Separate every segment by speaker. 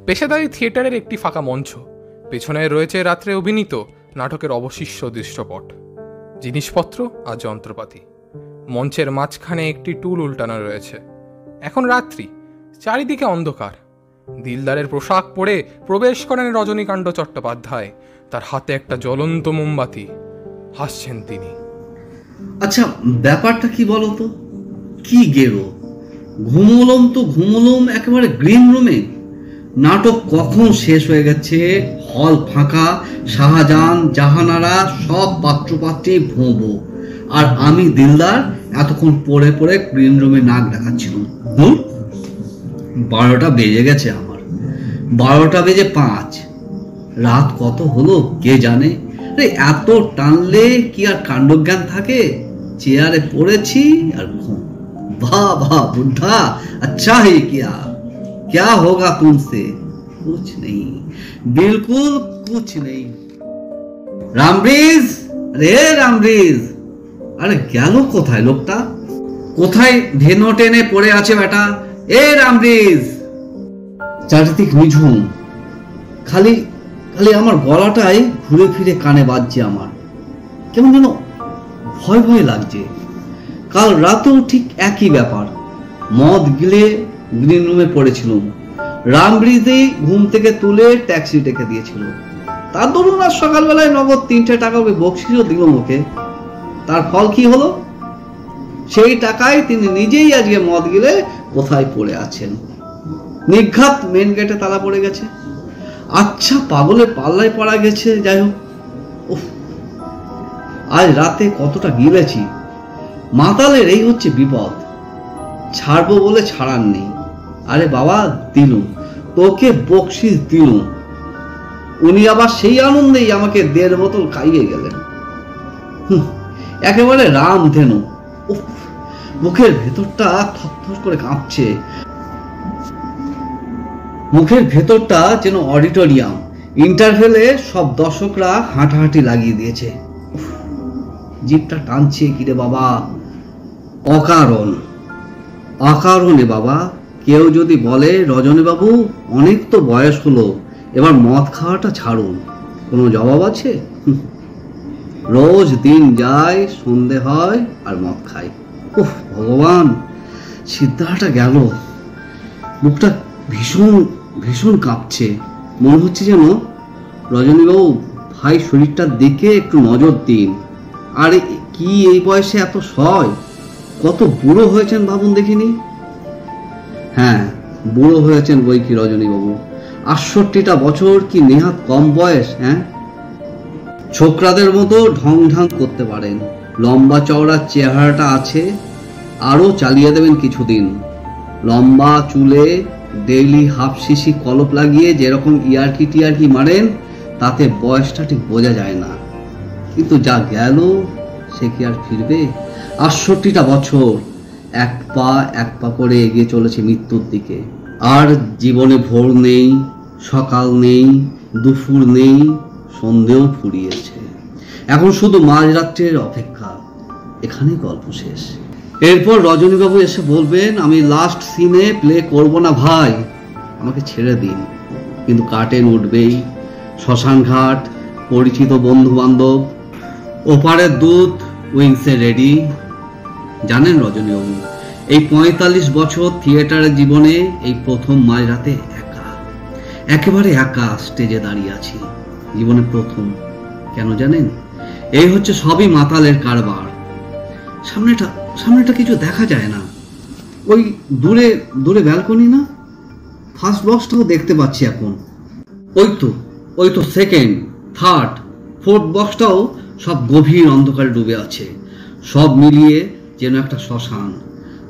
Speaker 1: পেশাদারি থিয়েটারের একটি ফাঁকা মঞ্চ, পেছনে রয়েছে রাত্রে অভিনীত নাটকের অবশিষ্ট দৃশ্যপট, জিনিসপত্র আর যন্ত্রপাতি। মঞ্চের মাঝখানে একটি টুল উল্টানো রয়েছে। এখন রাত্রি, চারিদিকে অন্ধকার। দিলদারের পোশাক পরে প্রবেশ করেন রজনীকান্ত চট্টোপাধ্যায়। তার হাতে একটা জ্বলন্ত মোমবাতি। হাসছেন তিনি।
Speaker 2: আচ্ছা, ব্যাপারটা কি বলতো? কি গেরো, ঘুমোলম তো ঘুমোলম একেবারে গ্রিন রুমে। নাটক কখন শেষ হয়ে গেছে, হল ফাঁকা, শাহজাহান জাহানারা সব পাত্রপাত্রী ভোঁবো, আর আমি দিলদার এতক্ষণ পড়ে পড়ে গ্রিন রুমে নাক দেখাচ্ছিলাম। 12টা বেজে গেছে আমার, 12টা বেজে 5। রাত কত হলো কে জানে। এত টানলে কি আর কাণ্ডজ্ঞান থাকে? চেয়ারে পড়েছি আর ঘুম। वाह वाह बुढ़ा, अच्छा ही किया। क्या होगा तुमसे? कुछ नहीं, बिल्कुल कुछ नहीं। रामब्रिज, अरे रामब्रिज, अरे গেল কোথায় লোকটা? কোথায় ধেনো টেনে পড়ে আছে বেটা? এ রামব্রিজ। চারিদিক নিঝুম, খালি খালি আমার গলাটাই ঘুরে ফিরে কানে বাজছে। আমার কেমন যেন ভয় ভয় লাগছে। কাল রাতেও ঠিক একই ব্যাপার। মদ গিলে গ্রিন রুমে পড়েছিলাম। রামব্রিজেই ঘুম থেকে তুলে ট্যাক্সি ডেকে দিয়েছিল। তার দরুন আর সকালবেলায় নগদ 3টে টাকা বকশিসও দিল ওকে। তার ফল কি হলো? সেই টাকায় তিনি নিজেই আজকে মদ গিলে কোথায় পড়ে আছেন। নিঘাত মেন গেটে তালা পড়ে গেছে। আচ্ছা, পাগলের পাল্লায় পড়া গেছে। যাই হোক, আজ রাতে কতটা গিলেছি। মাতালের এই হচ্ছে বিপদ, ছাড়বো বলে ছাড়ার নেই। আরে বাবা, দিলুম তোকে বকশিস দিলুম, উনি আবার সেই আনন্দেই আমাকে 1.5 বোতল খাইয়ে গেলেন। একেবারে রাম ধেনু। মুখের ভেতরটা থরথর করে কাঁপছে। মুখের ভেতরটা যেন অডিটোরিয়াম। ইন্টারভেলে সব দর্শকরা হাঁটাহাঁটি লাগিয়ে দিয়েছে। জিভটা টানছে কিরে বাবা, অকারণ অকারণে বাবা। কেউ যদি বলে রজনীবাবু অনেক তো বয়স হলো, এবার মদ খাওয়াটা ছাড়ুন, কোনো জবাব আছে? রোজ দিন যায়, সন্ধে হয় আর মদ খাই। ওহ ভগবান, সিদ্ধাটা গেল। মুখটা ভীষণ ভীষণ কাঁপছে। মনে হচ্ছে যেন রজনীবাবু ভাই শরীরটার দিকে একটু নজর দিন। আরে কি এই বয়সে এত সয়? কত বুড়ো হয়েছেন ভাবুন দেখিনি। হ্যাঁ, বুড়ো হয়েছেন বই কি রজনীবাবু। 68টা বছর কি নেহাত কম বয়স? হ্যাঁ, ছোকরাদের মতো ঢং ঢং করতে পারেন। লম্বা চওড়া চেহারাটা আছে, আরো চালিয়ে দেবেন কিছুদিন। লম্বা চুলে ডেইলি হাফ শিশি কলপ লাগিয়ে যেরকম ইয়ার্কি টিয়ার্কি মারেন, তাতে বয়সটা ঠিক বোঝা যায় না। কিন্তু যা গেল সে কি আর ফিরবে? 68টা বছর এক পা করে এগিয়ে চলেছে মৃত্যুর দিকে। আর জীবনে ভোর নেই, সকাল নেই, দুপুর নেই, সন্ধেও ফুরিয়েছে। এখন শুধু মাঝরাত্রের অপেক্ষা। এখানেই গল্প শেষ। এরপর রজনীবাবু এসে বলবেন, আমি লাস্ট সিনে প্লে করব না ভাই, আমাকে ছেড়ে দিন। কিন্তু কার্টেন উঠবেই। শ্মশান ঘাট, পরিচিত বন্ধু বান্ধব, ওপারের দুধ উইংসে রেডি। জানেন রজনীবাবু, এই 45 বছর থিয়েটারের জীবনে এই প্রথম মাঝরাতে একা, একেবারে একা স্টেজে দাঁড়িয়ে আছি। জীবনে প্রথম। কেন জানেন? এই হচ্ছে সবই মাতালের কারবার। সামনেটা কিছু দেখা যায় না। ওই দূরে দূরে ব্যালকনি না, ফার্স্ট বক্সটাও দেখতে পাচ্ছি এখন। ওই তো সেকেন্ড, থার্ড, ফোর্থ বক্সটাও সব গভীর অন্ধকারে ডুবে আছে। সব মিলিয়ে যেন একটা শ্মশান।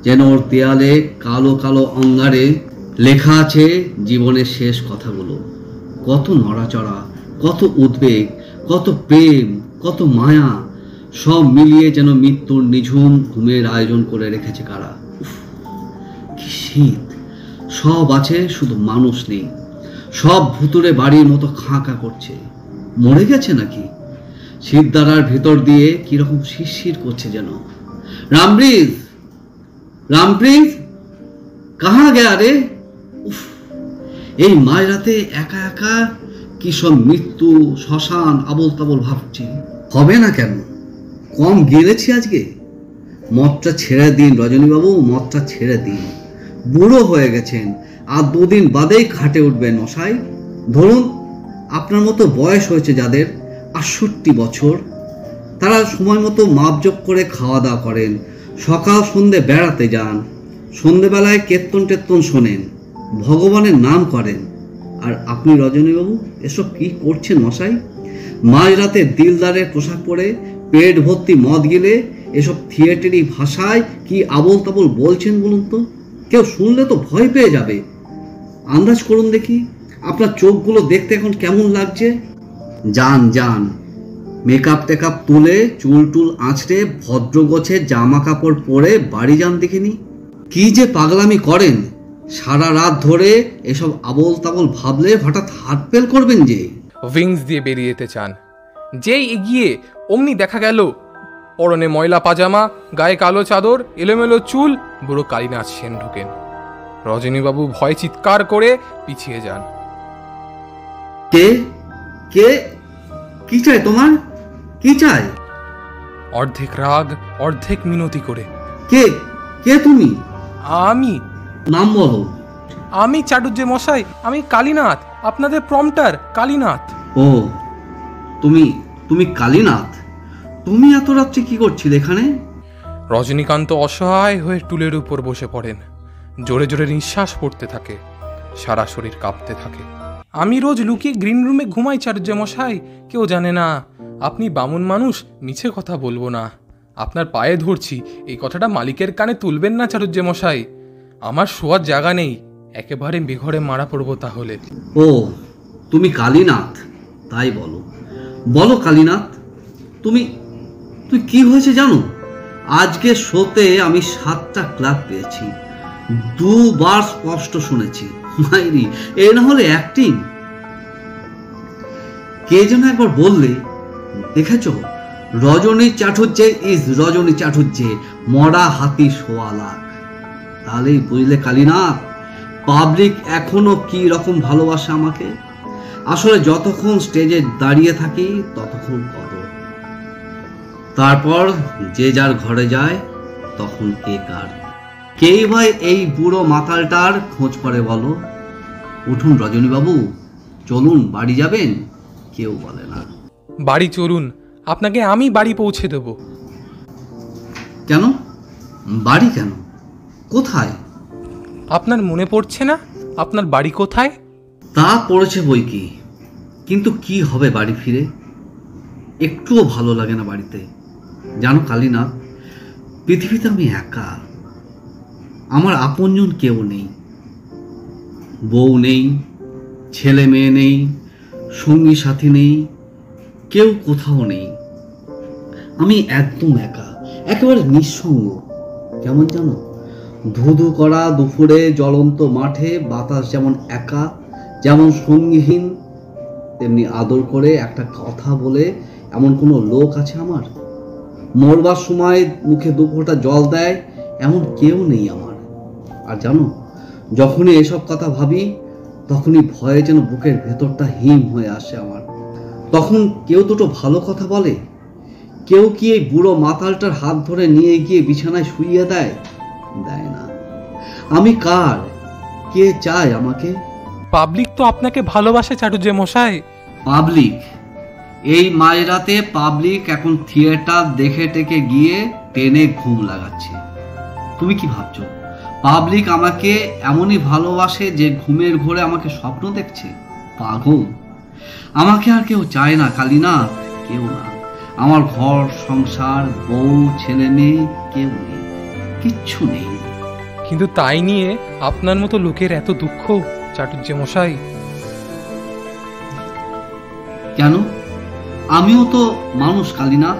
Speaker 2: যেন ওর দেয়ালে কালো কালো অঙ্গারে লেখা আছে জীবনের শেষ কথাগুলো। কত নড়াচড়া, কত উদ্বেগ, কত প্রেম, কত মায়া, সব মিলিয়ে যেন মৃত্যুর নিঝুম ঘুমের আয়োজন করে রেখেছে কারা। কি শীত! সব আছে, শুধু মানুষ নেই। সব ভুতুরে বাড়ির মতো খাঁকা করছে। মরে গেছে নাকি? শীতদারার ভেতর দিয়ে কিরকম শিরশির করছে যেন। রামব্রিজ, রামব্রিজ, কাহা গেয়া রে? এই মাঝরাতে একা একা কি সব মৃত্যু শ্মশান আবোল তাবোল ভাবছি। হবে না কেন? কম গেলেছি আজকে? মদটা ছেড়ে দিন রজনীবাবু, মদটা ছেড়ে দিন। বুড়ো হয়ে গেছেন, আর 2 দিন বাদেই খাটে উঠবেন মশাই। ধরুন আপনার মতো বয়স হয়েছে যাদের 68 বছর, তারা সময় মতো মাপজোপ করে খাওয়া দাওয়া করেন, সকাল সন্ধে বেড়াতে যান, সন্ধেবেলায় কীর্তন টেত্তন শোনেন, ভগবানের নাম করেন। আর আপনি রজনীবাবু এসব কি করছেন মশাই? মাঝরাতে দিলদারের পোশাক পরে পেট ভর্তি মদ গিলে এসব থিয়েটারি ভাষায় কি আবোল তাবোল বলছেন বলুন তো? কেউ শুনলে তো ভয় পেয়ে যাবে। আন্দাজ করুন দেখি, আপনার চোখগুলো দেখতে এখন কেমন লাগছে? যান যান, মেকআপ টেকআপ তুলে চুল টুল আঁচড়ে ভদ্র গোছের জামা কাপড় পরে বাড়ি যান দেখিনি। কি যে পাগলামি করেন, সারা রাত ধরে এসব আবোল তাবোল ভাবলে হঠাৎ হার্ট ফেল করবেন যে।
Speaker 1: উইংস দিয়ে বেরিয়ে যেতে চান, যেই এগিয়ে অমনি দেখা গেল পরনে ময়লা পাজামা, গায়ে কালো চাদর, এলোমেলো চুল, বুড়ো কালীনাথ সেন ঢোকেন। রজনীবাবু ভয় চিৎকার করে পিছিয়ে যান।
Speaker 2: কে কে? কি চাই তোমার? কি চাই?
Speaker 1: অর্ধেক রাগ অর্ধেক মিনতি করে।
Speaker 2: কে কে তুমি?
Speaker 1: আমি
Speaker 2: নাম বলো।
Speaker 1: আমি চাটুর্যে মশাই, আমি কালীনাথ, আপনাদের প্রম্পটার কালীনাথ।
Speaker 2: ও, তুমি তুমি কালীনাথ? তুমি এত রাত্রে কি করছিলে এখানে?
Speaker 1: রজনীকান্ত অসহায় হয়ে টুলের উপর বসে পড়েন। জোরে জোরে নিঃশ্বাস পড়তে থাকে, সারা শরীর কাঁপতে থাকে। আমি রোজ লুকিয়ে গ্রিন রুমে ঘুমাই চাটুর্যে মশাই, কেউ জানে না। আপনি বামুন মানুষ, মিছে কথা বলবো না। আপনার পায়ে ধরছি, এই কথাটা মালিকের কানে তুলবেন না চাটুর্যে মশাই। আমার শোয়ার জায়গা নেই, একেবারে বেঘরে মারা পড়বো তাহলে।
Speaker 2: ও, তুমি কালীনাথ? তাই বলো, বলো কালীনাথ, তুমি তুই কি হয়েছে জানো? আজকে শোতে আমি 7টা ক্লাব পেয়েছি, 2 বার স্পষ্ট শুনেছি। মাইরি, এ না হলে অ্যাক্টিং। কে যেন একবার বললে, দেখেছো, রজনী চাটুর্যে ইজ রজনী চাটুর্যে, মরা হাতি সোয়া লাখ। তাহলেই বুঝলে কালীনাথ, পাবলিক এখনো কি রকম ভালোবাসে আমাকে। আসলে যতক্ষণ স্টেজে দাঁড়িয়ে থাকি ততক্ষণ কত, তারপর যে যার ঘরে যায় তখন কে কার। কেই ভাই এই বুড়ো মাতালটার খোঁজ করে বলো। উঠুন রজনীবাবু, চলুন বাড়ি যাবেন। কেউ বলে না।
Speaker 1: বাড়ি চলুন, আপনাকে আমি বাড়ি পৌঁছে দেব।
Speaker 2: কেন? বাড়ি কেন? কোথায়?
Speaker 1: আপনার মনে পড়ছে না আপনার বাড়ি কোথায়?
Speaker 2: তা পড়েছে বই কি, কিন্তু কি হবে বাড়ি ফিরে? একটুও ভালো লাগে না বাড়িতে। জানো কালীনাথ, পৃথিবীতে আমি একা। আমার আপনজন কেউ নেই, বউ নেই, ছেলে মেয়ে নেই, সঙ্গী সাথী নেই, কেউ কোথাও নেই। আমি একদম একা, একেবারে নিঃসঙ্গ। কেমন জানো, ধুধু করা দুপুরে জ্বলন্ত মাঠে বাতাস যেমন একা, যেমন সঙ্গীহীন, তেমনি আদর করে একটা কথা বলে এমন কোনো লোক আছে আমার? মরবার সময় মুখে 2 ফোঁটা জল দেয় এমন কেউ নেই আমার। আর জানো, যখনই এসব কথা ভাবি তখনই ভয়ে যেন বুকের ভেতরটা হিম হয়ে আসে আমার। তখন কেউ দুটো ভালো কথা বলে, কেউ কি এই বুড়ো মাতালটার হাত ধরে নিয়ে গিয়ে বিছানায় শুইয়ে দেয়? দেয় না। আমি কার? কে চায় আমাকে?
Speaker 1: পাবলিক তো আপনাকে ভালোবাসে চাটুর্যে মশাই।
Speaker 2: পাবলিক? এই মাঝরাতে পাবলিক এখন থিয়েটার দেখে টেকে গিয়ে টেনে ঘুম লাগাচ্ছে। তুমি কি ভাবছো পাবলিক আমাকে এমনই ভালোবাসে যে ঘুমের ঘোরে আমাকে স্বপ্ন দেখছে? পাগল। আমাকে আর কেউ চায় না কালীনাথ, কেউ না। আমার ঘর সংসার, বউ ছেলে মেয়ে কেউ নেই, কিচ্ছু নেই।
Speaker 1: কিন্তু তাই নিয়ে আপনার মতো লোকের এত দুঃখ চাটুর্যে মশাই।
Speaker 2: কেন? আমিও তো মানুষ কালীনাথ,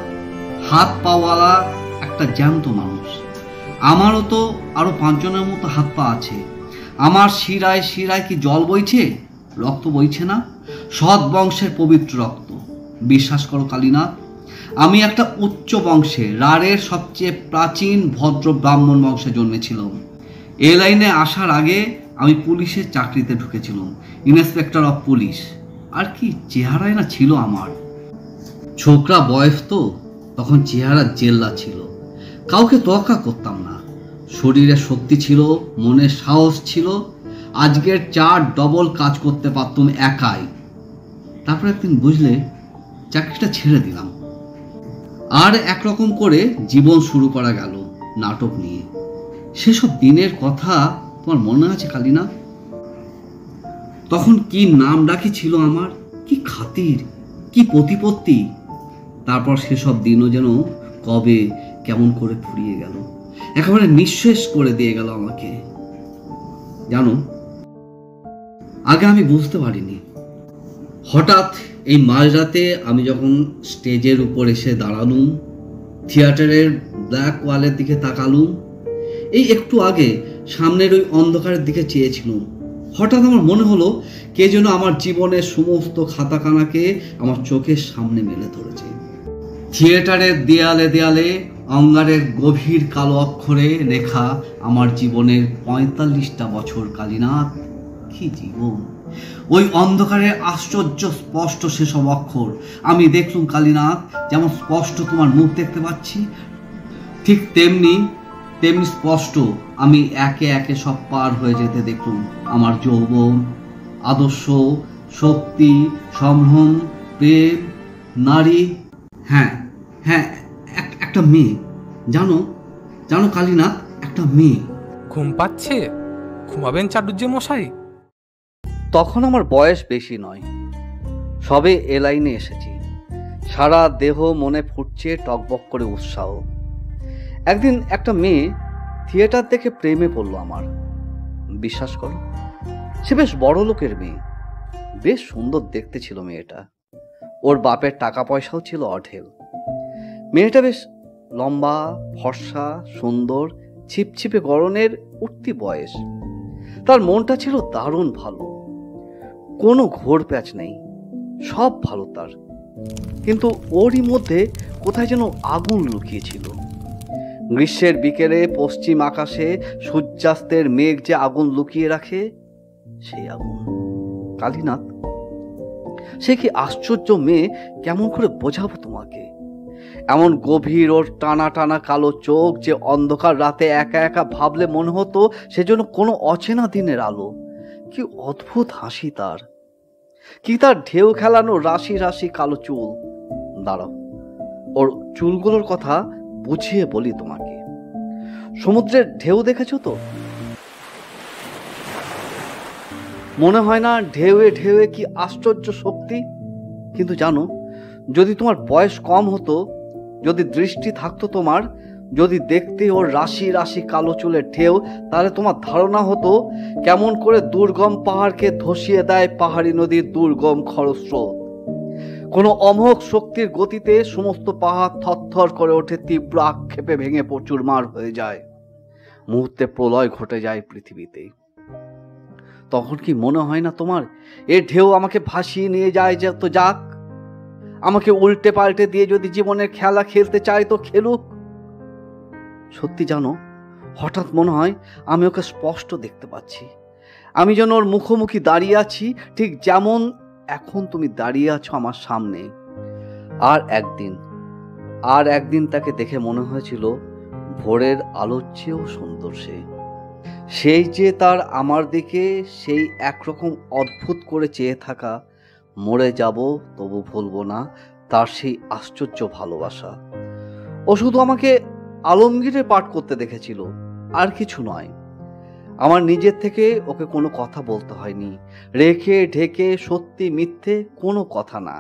Speaker 2: হাত পাওয়ালা একটা জ্যান্ত মানুষ। আমারও তো আরো 5 জনের মতো হাত পা আছে। আমার শিরায় শিরায় কি জল বইছে? রক্ত বইছে না? সৎ বংশের পবিত্র রক্ত। বিশ্বাস করো কালীনাথ, আমি একটা উচ্চ বংশে, রাড়ের সবচেয়ে প্রাচীন ভদ্র ব্রাহ্মণ বংশে জন্মেছিলাম। এ লাইনে আসার আগে আমি পুলিশের চাকরিতে ঢুকেছিলাম, ইন্সপেক্টর অফ পুলিশ। আর কি চেহারাই না ছিল আমার। ছোকরা বয়স তো, তখন চেহারা জেল্লা ছিল, কাউকে তোয়াক্কা করতাম না। শরীরে শক্তি ছিল, মনে সাহস ছিল, আজকের 4 ডবল কাজ করতে পারতাম একাই। তারপর একদিন বুঝলে চাকরিটা ছেড়ে দিলাম, আর একরকম করে জীবন শুরু করা গেল নাটক নিয়ে। সেসব দিনের কথা তোমার মনে আছে কালিনা? তখন কি নাম ডাকি ছিল আমার, কি খাতির, কি প্রতিপত্তি। তারপর সেসব দিনও যেন কবে কেমন করে ফুরিয়ে গেল, একেবারে নিঃশেষ করে দিয়ে গেল আমাকে। জানো, আগে আমি বুঝতে পারিনি। হঠাৎ এই মাঝরাতে আমি যখন স্টেজের উপর এসে দাঁড়ালুম, থিয়েটারের ব্ল্যাক ওয়ালের দিকে তাকালুম, এই একটু আগে সামনের ওই অন্ধকারের দিকে চেয়েছিলাম, হঠাৎ আমার মনে হলো কে যেন আমার জীবনের সমস্ত খাতাখানাকে আমার চোখের সামনে মেলে ধরেছে। থিয়েটারের দেয়ালে দেয়ালে অঙ্গারের গভীর কালো অক্ষরে লেখা আমার জীবনের 45টা বছর। কালীনাথ, কি জীবন! ওই অন্ধকারে আশ্চর্য স্পষ্ট সেসব অক্ষর আমি দেখলুম কালীনাথ। যেমন স্পষ্ট তোমার মুখ দেখতে পাচ্ছি, ঠিক তেমনি স্পষ্ট আমি একে একে সব পার হয়ে যেতে দেখলুম। আমার যৌবন, আদর্শ, শক্তি, সম্ভ্রম, প্রেম, নারী, হ্যাঁ হ্যাঁ, একটা মেয়ে। জানো কালীনাথ, একটা মেয়ে।
Speaker 1: ঘুম পাচ্ছে? ঘুমাবেন চাটুজ্জে মশাই?
Speaker 2: তখন আমার বয়স বেশি নয়, সবে এ লাইনে এসেছি। সারা দেহ মনে ফুটছে টকবক করে উৎসাহ। একদিন একটা মেয়ে থিয়েটার দেখে প্রেমে পড়ল আমার। বিশ্বাস করো, সে বেশ বড় লোকের মেয়ে, বেশ সুন্দর দেখতে ছিল মেয়েটা। ওর বাপের টাকা পয়সাও ছিল অঢেল। মেয়েটা বেশ লম্বা, ফর্সা, সুন্দর, ছিপছিপে গড়নের, উঠতি বয়স। তার মনটা ছিল দারুণ ভালো, কোনো ঘোর প্যাচ নেই, সব ভালো তার। কিন্তু ওরই মধ্যে কোথায় যেন আগুন লুকিয়েছিল। গ্রীষ্মের বিকেলে পশ্চিম আকাশে সূর্যাস্তের মেঘ যে আগুন লুকিয়ে রাখে, সেই আগুন। কালীনাথ, সে কি আশ্চর্য মেয়ে, কেমন করে বোঝাবো তোমাকে? এমন গভীর ওর টানা টানা কালো চোখ যে অন্ধকার রাতে একা একা ভাবলে মনে হতো সেজন্য কোনো অচেনা দিনের আলো। কি অদ্ভুত হাসি তার, কি তার ঢেউ খেলানো রাশি রাশি কালো চুল। দাঁড়াও, ওর চুলগুলোর কথা বুঝিয়ে বলি তোমাকে। সমুদ্রের ঢেউ দেখেছো তো? মনে হয় না ঢেউয়ে ঢেউয়ে কি আশ্চর্য শক্তি? কিন্তু জানো, যদি তোমার বয়স কম হতো, যদি দৃষ্টি থাকতো তোমার, যদি দেখতে ওর রাশি রাশি কালো চুলের ঢেউ, তাহলে তোমার ধারণা হতো কেমন করে দুর্গম পাহাড়কে ধসিয়ে দেয় পাহাড়ি নদীর দুর্গম খরস্রোত। কোনো অমোঘ শক্তির গতিতে সমস্ত পাহাড় থরথর করে ওঠে, তীব্র আক্ষেপে ভেঙে চুরমার হয়ে যায়। মুহূর্তে প্রলয় ঘটে যায় পৃথিবীতে। তখন কি মনে হয় না তোমার, এর ঢেউ আমাকে ভাসিয়ে নিয়ে যায় যত যাক, আমাকে উল্টে পাল্টে দিয়ে যদি জীবনের খেলা খেলতে চায় তো খেলুক। সত্যি জানো, হঠাৎ মনে হয় আমি ওকে স্পষ্ট দেখতে পাচ্ছি। আমি যেন ওর মুখোমুখি দাঁড়িয়ে আছি, ঠিক যেমন এখন তুমি দাঁড়িয়ে আছো আমার সামনে। আর একদিন তাকে দেখে মনে হয়েছিল ভোরের আলোর চেয়েও সুন্দর সে। সেই যে তার আমার দিকে সেই একরকম অদ্ভুত করে চেয়ে থাকা, মরে যাব তবু ভুলবো না তার সেই আশ্চর্য ভালোবাসা। ও শুধু আমাকে আলমগীরের পাঠ করতে দেখেছিল, আর কিছু নয়। আমার নিজের থেকে ওকে কোনো কথা বলতে হয়নি, রেখে ঢেকে সত্যি মিথ্যে কোনো কথা না।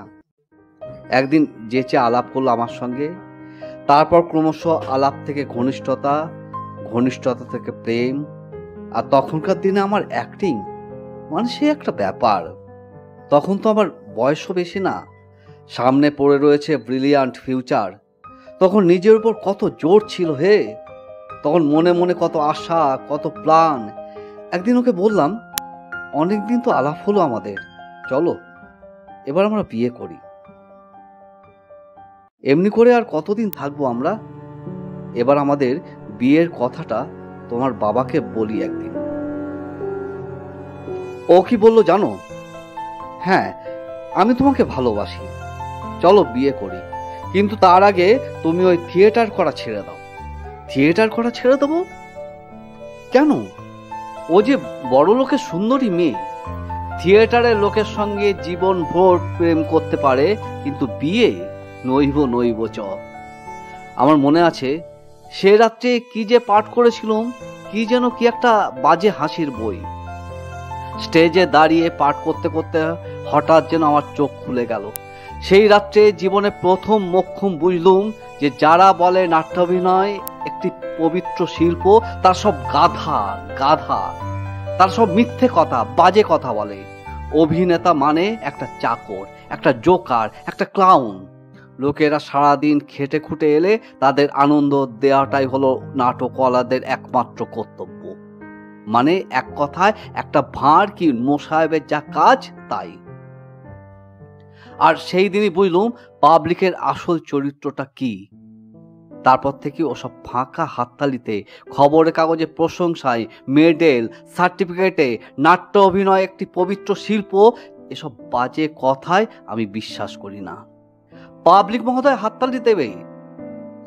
Speaker 2: একদিন যেচে আলাপ করলো আমার সঙ্গে, তারপর ক্রমশ আলাপ থেকে ঘনিষ্ঠতা, ঘনিষ্ঠতা থেকে প্রেম, আর তখনকার দিনে আমার অ্যাক্টিং মানে সে একটা ব্যাপার। তখন তো আমার বয়সও বেশি না, সামনে পড়ে রয়েছে ব্রিলিয়ান্ট ফিউচার। তখন নিজের উপর কত জোর ছিল হে, তখন মনে মনে কত আশা, কত প্ল্যান। একদিন ওকে বললাম, অনেকদিন তো আলাপ হলো আমাদের, চলো এবার আমরা বিয়ে করি। এমনি করে আর কতদিন থাকবো আমরা? এবার আমাদের বিয়ের কথাটা তোমার বাবাকে বলি একদিন। ও কি বললো জানো? হ্যাঁ, আমি তোমাকে ভালোবাসি, চলো বিয়ে করি, কিন্তু তার আগে তুমি ওই থিয়েটার করা ছেড়ে দাও। থিয়েটার করা ছেড়ে দেবো কেন? ও যে বড় লোকের সুন্দরী মেয়ে, থিয়েটারের লোকের সঙ্গে জীবন ভোর প্রেম করতে পারে, কিন্তু বিয়ে নইব চ। আমার মনে আছে সে রাত্রে কি যে পাঠ করেছিলাম, কি যেন কি একটা বাজে হাসির বই। স্টেজে দাঁড়িয়ে পাঠ করতে করতে হঠাৎ যেন আমার চোখ খুলে গেল। সেই রাত্রে জীবনে প্রথম মোক্ষম বুঝলুম যে যারা বলে নাট্যাভিনয় একটি পবিত্র শিল্প, তার সব গাধা গাধা, তার সব মিথ্যে কথা, বাজে কথা বলে। অভিনেতা মানে একটা চাকর, একটা জোকার, একটা ক্লাউন। লোকেরা সারাদিন খেটে খুটে এলে তাদের আনন্দ দেওয়াটাই হলো নাটকওয়ালাদের একমাত্র কর্তব্য। মানে এক কথায় একটা ভাঁড় কি মোসাহেবের যা কাজ তাই। আর সেই দিনই বুঝলুম পাবলিকের আসল চরিত্রটা কি। তারপর থেকে ওসব ফাঁকা হাততালিতে, খবরের কাগজে প্রশংসায়, মেডেল, সার্টিফিকেটে নাট্য অভিনয় একটি পবিত্র শিল্প, এসব বাজে কথায় আমি বিশ্বাস করি না। পাবলিক মহোদয় হাততালি দেবে,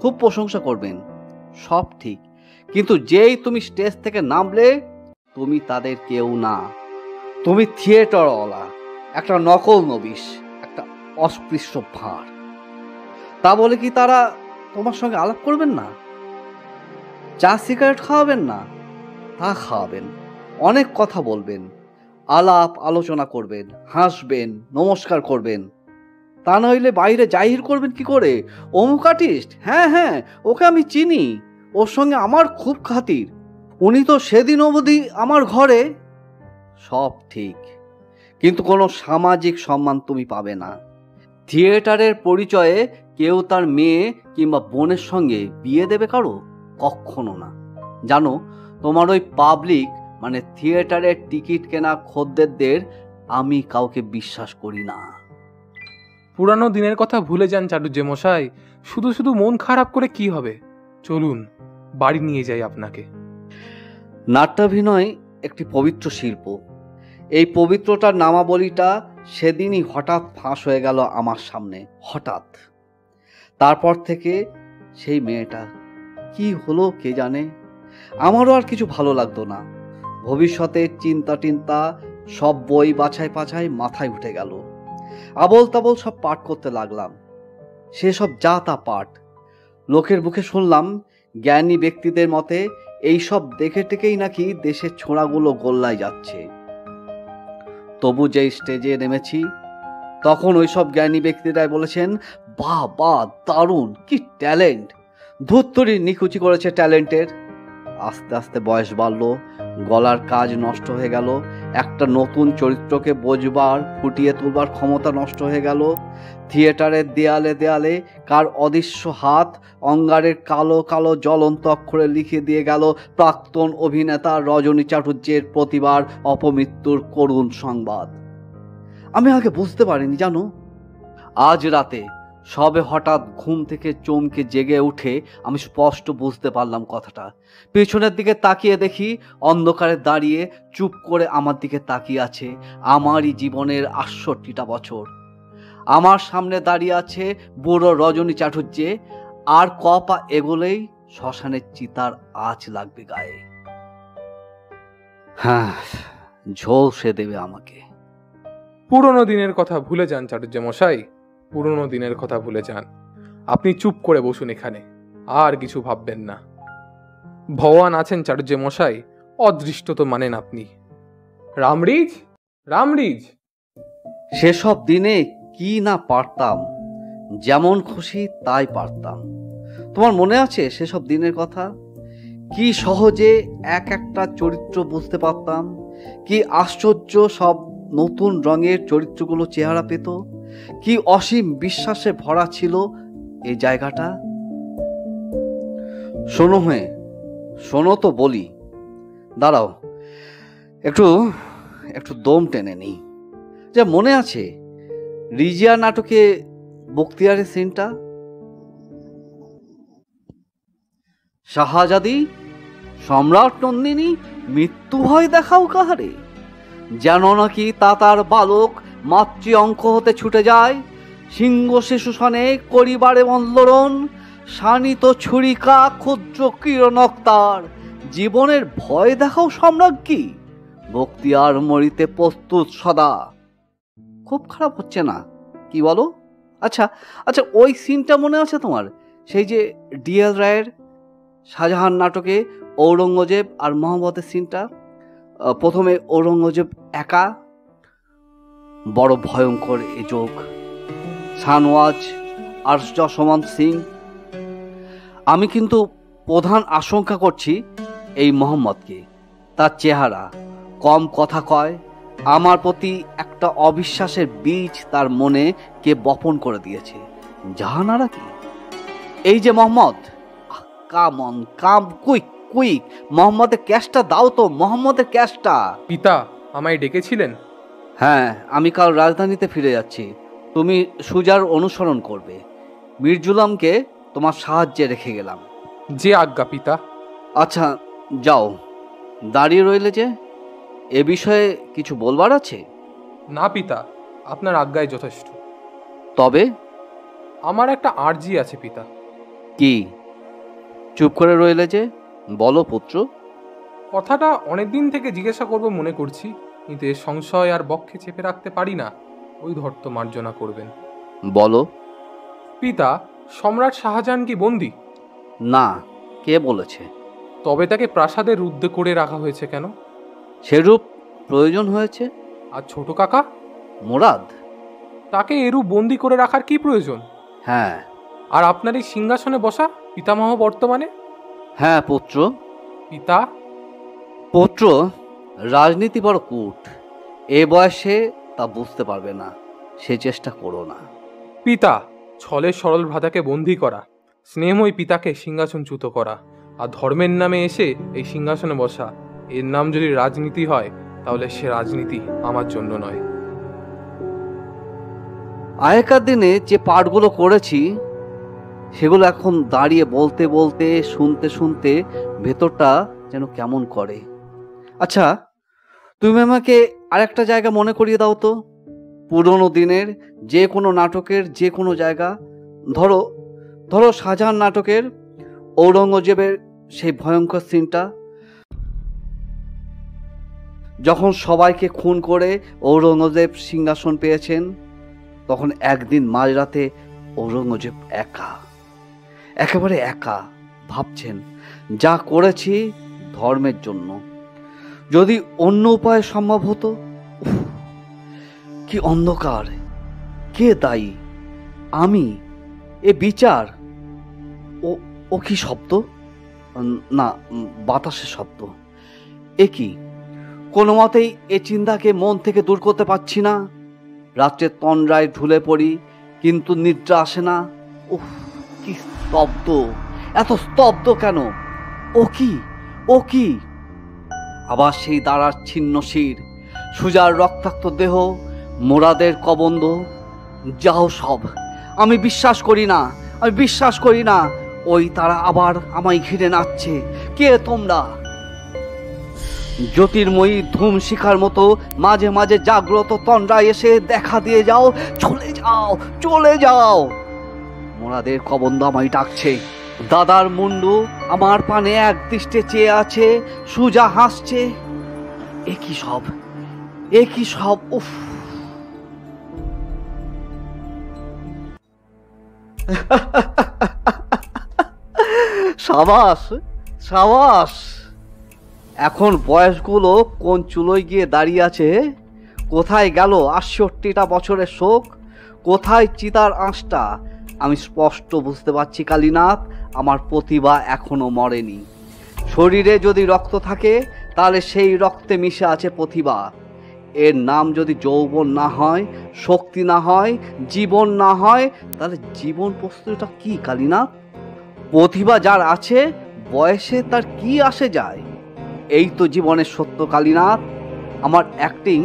Speaker 2: খুব প্রশংসা করবেন, সব ঠিক, কিন্তু যেই তুমি স্টেজ থেকে নামলে তুমি তাদের কেউ না। তুমি থিয়েটারওয়ালা, একটা নকল নবিশ, একটা অস্পৃশ্য ভাঁড়। তা বলে কি তারা তোমার সঙ্গে আলাপ করবেন না? চা সিগারেট খাওয়াবেন না? তা খাওয়াবেন, অনেক কথা বলবেন, আলাপ আলোচনা করবেন, হাসবেন, নমস্কার করবেন। তা নইলে বাইরে জাহির করবেন কি করে, অমুক আর্টিস্ট, হ্যাঁ হ্যাঁ ওকে আমি চিনি, ওর সঙ্গে আমার খুব খাতির, উনি তো সেদিন অবধি আমার ঘরে। সব ঠিক, কিন্তু কোনো সামাজিক সম্মান তুমি পাবে না। থিয়েটারের পরিচয়ে কেউ তার মেয়ে কিংবা বোনের সঙ্গে বিয়ে দেবে কারো? কখনো না। জানো, তোমার ওই পাবলিক মানে থিয়েটারের টিকিট কেনা খদ্দেরদের আমি কাউকে বিশ্বাস করি না।
Speaker 1: পুরানো দিনের কথা ভুলে যান চাটুজ্জে মশাই, শুধু শুধু মন খারাপ করে কি হবে? চলুন বাড়ি নিয়ে যাই আপনাকে।
Speaker 2: নাট্যাভিনয় একটি পবিত্র শিল্প, এই পবিত্রতার নামাবলীটা সেদিনই হঠাৎ ফাঁস হয়ে গেল আমার সামনে, হঠাৎ। তারপর থেকে সেই মেয়েটা কি হলো কে জানে, আমারও আর কিছু ভালো লাগতো না। ভবিষ্যতের চিন্তা টিন্তা সব বই বাছাই পাছাই মাথায় উঠে গেল। আবল তাবল সব পাঠ করতে লাগলাম, সেসব যা তা পাঠ। লোকের মুখে শুনলাম জ্ঞানী ব্যক্তিদের মতে এইসব দেখে টেকেই নাকি দেশের ছোঁড়াগুলো গোল্লায় যাচ্ছে। তবু যেই স্টেজে নেমেছি তখন ওইসব জ্ঞানী ব্যক্তিরাই বলেছেন, বাহ বাহ, দারুণ, কি ট্যালেন্ট, ধুত্তরি নিকুচি করেছে ট্যালেন্টের। আস্তে আস্তে বয়স বাড়ল, গলার কাজ নষ্ট হয়ে গেল, একটা নতুন চরিত্রকে বোঝবার, ফুটিয়ে তুলবার ক্ষমতা নষ্ট হয়ে গেল। থিয়েটারের দেয়ালে দেয়ালে কার অদৃশ্য হাত অঙ্গারের কালো কালো জ্বলন্ত অক্ষরে লিখে দিয়ে গেল প্রাক্তন অভিনেতা রজনী চাটুর্যের প্রতিবার অপমৃত্যুর করুণ সংবাদ। আমি আগে বুঝতে পারিনি জানো। আজ রাতে সবে হঠাৎ ঘুম থেকে চমকে জেগে উঠে আমি স্পষ্ট বুঝতে পারলাম কথাটা। পেছনের দিকে তাকিয়ে দেখি অন্ধকারে দাঁড়িয়ে চুপ করে আমার দিকে তাকিয়ে আছে আমারই জীবনের ৬৮টা বছর। আমার সামনে দাঁড়িয়ে আছে বুড়ো রজনী চাটুর্যে, আর ক পা এগোলেই শ্মশানের চিতার আঁচ লাগবে গায়ে। হ্যাঁ, ঝলসে দেবে আমাকে।
Speaker 1: পুরনো দিনের কথা ভুলে যান চাটুজ্জে মশাই, পুরনো দিনের কথা ভুলে যান। আপনি চুপ করে বসুন এখানে, আর কিছু ভাববেন না। ভগবান আছেন চাটুজ্জে মশাই, অদৃষ্ট তো মানেন আপনি। রামরিজ, রামরিজ।
Speaker 2: সেসব দিনে কি না পারতাম, যেমন খুশি তাই পারতাম। তোমার মনে আছে সেসব দিনের কথা? কি সহজে এক একটা চরিত্র বুঝতে পারতাম, কি আশ্চর্য সব নতুন রঙের চরিত্রগুলো চেহারা পেত, কি অসীম বিশ্বাসে ভরা ছিল এই জায়গাটা। শোনো হয়ে, শোনো তো বলি। দাঁড়াও, একটু একটু দম টেনে নিই। যা মনে আছে রিজিয়া নাটকে বক্তিয়ারের সিনটা, শাহজাদি সম্রাট নন্দিনী মৃত্যু ভয় দেখাও কাহারে, যেন নাকি তা তার বালক মাতৃ অঙ্ক হতে ছুটে যায়। সিংহ শিশু সনে করিবারে মল্লরণ, শানিত ছুরিকা ক্ষুদ্র কিরণক তার। জীবনের ভয় দেখাও সম্রাজ্ঞী, ভক্তি আর মরিতে প্রস্তুত সদা। খুব খারাপ হচ্ছে না, কি বলো? আচ্ছা আচ্ছা, ওই সিনটা মনে আছে তোমার? সেই যে ডিএল রায়ের শাহজাহান নাটকে ঔরঙ্গজেব আর মোহাম্মদের সিনটা। প্রথমে ঔরঙ্গজেব একা, বড় ভয়ঙ্কর এ যোগ, শানওয়াজ আর যশবন্ত সিং। আমি কিন্তু প্রধান আশঙ্কা করছি এই মোহাম্মদকে। তার চেহারা, কম কথা কয়, আমার প্রতি একটা অবিশ্বাসের বীজ তার মনে কে বপন করে দিয়েছে। জাহানারা কি এই যে মোহাম্মদ, কাম কুইক কুইক, মোহাম্মদের ক্যাশটা দাও তো, মোহাম্মদের ক্যাশটা।
Speaker 1: পিতা আমায় ডেকেছিলেন?
Speaker 2: হ্যাঁ, আমি কাল রাজধানীতে ফিরে যাচ্ছি। তুমি সুজার অনুসরণ করবে। মির্জুলামকে তোমার সাহায্যে রেখে গেলাম।
Speaker 1: যে আজ্ঞা পিতা।
Speaker 2: আচ্ছা যাও, দাঁড়িয়ে রইলে যে, এ বিষয়ে কিছু বলবার আছে?
Speaker 1: না পিতা, আপনার আজ্ঞায় যথেষ্ট।
Speaker 2: তবে
Speaker 1: আমার একটা আর্জি আছে পিতা।
Speaker 2: কি? চুপ করে রইলে যে, বলো পুত্র।
Speaker 1: কথাটা অনেকদিন থেকে জিজ্ঞাসা করব মনে করছি, কিন্তু এর সংশয় আর বক্ষে চেপে রাখতে পারি না। ওই ধর্ত মার্জনা করবেন।
Speaker 2: বলো।
Speaker 1: পিতা, সম্রাট শাহজাহান কি বন্দী?
Speaker 2: না, কে বলেছে?
Speaker 1: তবে তাকে প্রাসাদে রুদ্ধ করে রাখা হয়েছে কেন?
Speaker 2: সেরূপ প্রয়োজন হয়েছে।
Speaker 1: আর ছোট কাকা
Speaker 2: মুরাদ,
Speaker 1: তাকে এরূপ বন্দি করে রাখার কি প্রয়োজন?
Speaker 2: হ্যাঁ।
Speaker 1: আর আপনার এই সিংহাসনে বসা পিতামহ বর্তমানে?
Speaker 2: হ্যাঁ পুত্র।
Speaker 1: পিতা,
Speaker 2: পুত্র, রাজনীতি বড় কূট। এ বয়সে তা বুঝতে পারবে না, সে চেষ্টা করো না।
Speaker 1: পিতা, ছলে সরল ভ্রাতাকে বন্দী করা, স্নেহময়ী পিতাকে সিংহাসনচ্যুত করা, আর ধর্মের নামে এসে এই সিংহাসনে বসা, এর নাম যদি রাজনীতি হয়, তাহলে সে রাজনীতি আমার জন্য নয়।
Speaker 2: আগেকার দিনে যে পাঠগুলো করেছি, সেগুলো এখন দাঁড়িয়ে বলতে বলতে, শুনতে শুনতে ভেতরটা যেন কেমন করে। আচ্ছা, তুমি আমাকে আরেকটা জায়গা মনে করিয়ে দাও তো, পুরনো দিনের যে কোনো নাটকের যে কোনো জায়গা। ধরো ধরো শাহজাহান নাটকের ঔরঙ্গজেবের সেই ভয়ঙ্কর সিনটা, যখন সবাইকে খুন করে ঔরঙ্গজেব সিংহাসন পেয়েছেন, তখন একদিন মাঝরাতে ঔরঙ্গজেব একা, একেবারে একা, ভাবছেন যা করেছি ধর্মের জন্য, যদি অন্য উপায়ে সম্ভব হতো। উফ, কি অন্ধকার! কে দায়ী? আমি? এ বিচার? ও ও কি শব্দ? না, বাতাসের শব্দ। এ কি? কোনো মতেই এ চিন্তাকে মন থেকে দূর করতে পারছি না। রাত্রে তন্দ্রায় ঢুলে পড়ি, কিন্তু নিদ্রা আসে না। উফ, কি স্তব্ধ! এত স্তব্ধ কেন? ও কি? ও কি? আবার সেই দাঁড়ার ছিন্ন শির, সুজার রক্তাক্ত দেহ, মোরাদের কবন্ধ। যাও সব, আমি বিশ্বাস করি না, আমি বিশ্বাস করি না। ওই তারা আবার আমায় ঘিরে নাচছে। কে তোমরা? জ্যোতির্ময়ী ধূম শিখার মতো মাঝে মাঝে জাগ্রত তন্দ্রায় এসে দেখা দিয়ে যাও। চলে যাও, চলে যাও। মোরাদের কবন্ধ আমায় ডাকছে। দাদার মুন্ডু আমার পানে এক দৃষ্টে চেয়ে আছে। সুজা হাসছে। এ কি সব, এ কি সব! উফ! সাবাস, সাবাস। এখন বয়সগুলো কোন চুলোয় গিয়ে দাঁড়িয়ে আছে? কোথায় গেল ৬৮টা বছরের শোক? কোথায় চিতার আঁশটা? আমি স্পষ্ট বুঝতে পারছি কালীনাথ, আমার প্রতিভা এখনো মরেনি। শরীরে যদি রক্ত থাকে, তাহলে সেই রক্তে মিশে আছে প্রতিভা। এর নাম যদি যৌবন না হয়, শক্তি না হয়, জীবন না হয়, তাহলে জীবন প্রস্তুতিটা কি কালীনাথ? প্রতিভা যার আছে, বয়সে তার কি আসে যায়? এই তো জীবনের সত্য কালীনাথ। আমার অ্যাক্টিং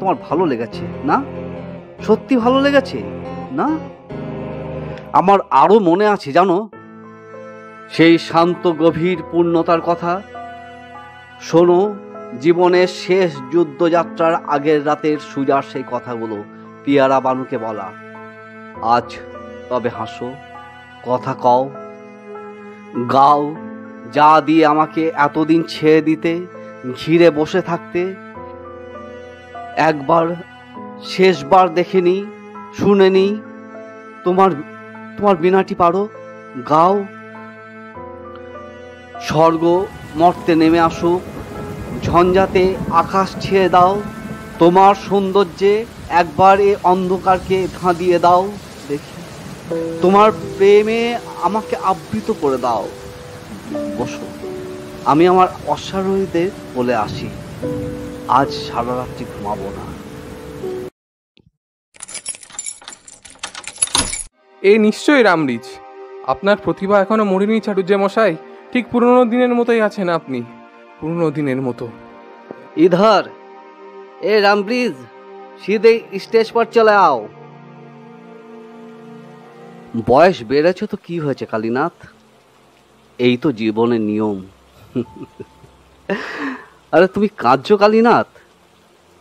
Speaker 2: তোমার ভালো লেগেছে না? সত্যি ভালো লেগেছে না? আমার আরো মনে আছে জানো, সেই শান্ত গভীর পূর্ণতার কথা। শোনো, জীবনের শেষ যুদ্ধযাত্রার আগের রাতের সুজার সেই কথাগুলো পিয়ারা বানুকে বলা। আজ তবে হাসো, কথা কও, গাও, যা দিয়ে আমাকে এতদিন ছেড়ে দিতে, ঘিরে বসে থাকতে। একবার শেষবার দেখেনি, শুনেনি, তোমার তোমার বীণাটি পারো, গাও। স্বর্গ মর্তে নেমে আসুক, ঝঞ্ঝাতে আকাশ ছেয়ে দাও, তোমার সৌন্দর্যে একবার এ অন্ধকারকে ধাঁধিয়ে দাও দেখি, তোমার প্রেমে আমাকে আবৃত করে দাও। বসো, আমি আমার অশ্বারোহীদের বলে আসি, আজ সারা রাত্রি ঘুমাবো না।
Speaker 1: এ নিশ্চয়ই রামরিজ। আপনার প্রতিভা এখনো মরিনি চাটুজ্জে মশাই। ঠিক পুরনো দিনের মতোই আছেন আপনি, পুরনো দিনের মতো।
Speaker 2: इधर ए रामब्रिज, सीधे स्टेज पर चले आओ। বয়স বেড়েছে তো কি হয়েছে কালীনাথ, এই তো জীবনের নিয়ম। আরে তুমি কাঁদছো কালীনাথ,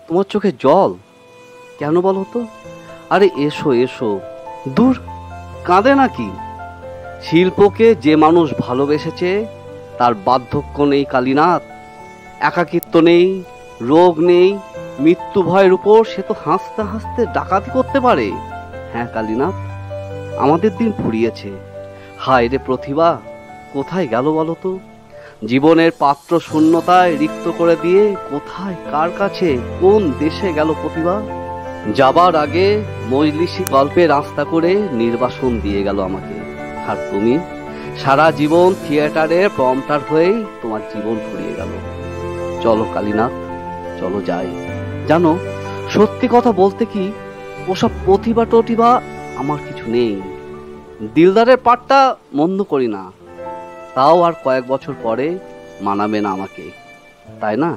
Speaker 2: তোমার চোখে জল কেন বলো তো? আরে এসো এসো। দূর, কাঁদে নাকি? শিল্পকে যে মানুষ ভালোবেসেছে তার বার্ধক্য নেই কালীনাথ, একাকিত্ব নেই, রোগ নেই, মৃত্যু ভয়ের উপর সে তো হাসতে হাসতে ডাকাতি করতে পারে। হ্যাঁ কালীনাথ, আমাদের দিন ফুরিয়েছে। হায় রে প্রতিভা, কোথায় গেল বলো তো? জীবনের পাত্র শূন্যতায় রিক্ত করে দিয়ে কোথায়, কার কাছে, কোন দেশে গেল প্রতিভা? যাবার আগে মজলিসি গল্পে রাস্তা করে নির্বাসন দিয়ে গেল আমাকে। আর তুমি সারা জীবন থিয়েটারের প্রম্পটার হয়েই তোমার জীবন ফুরিয়ে গেল। চলো কালীনাথ, চলো যাই। জানো, সত্যি কথা বলতে কি, ওসব প্রতিভা টতিভা আমার কিছু নেই। দিলদারের পাঠটা মন্দ করি না, তাও আর কয়েক বছর পরে মানাবে না আমাকে, তাই না?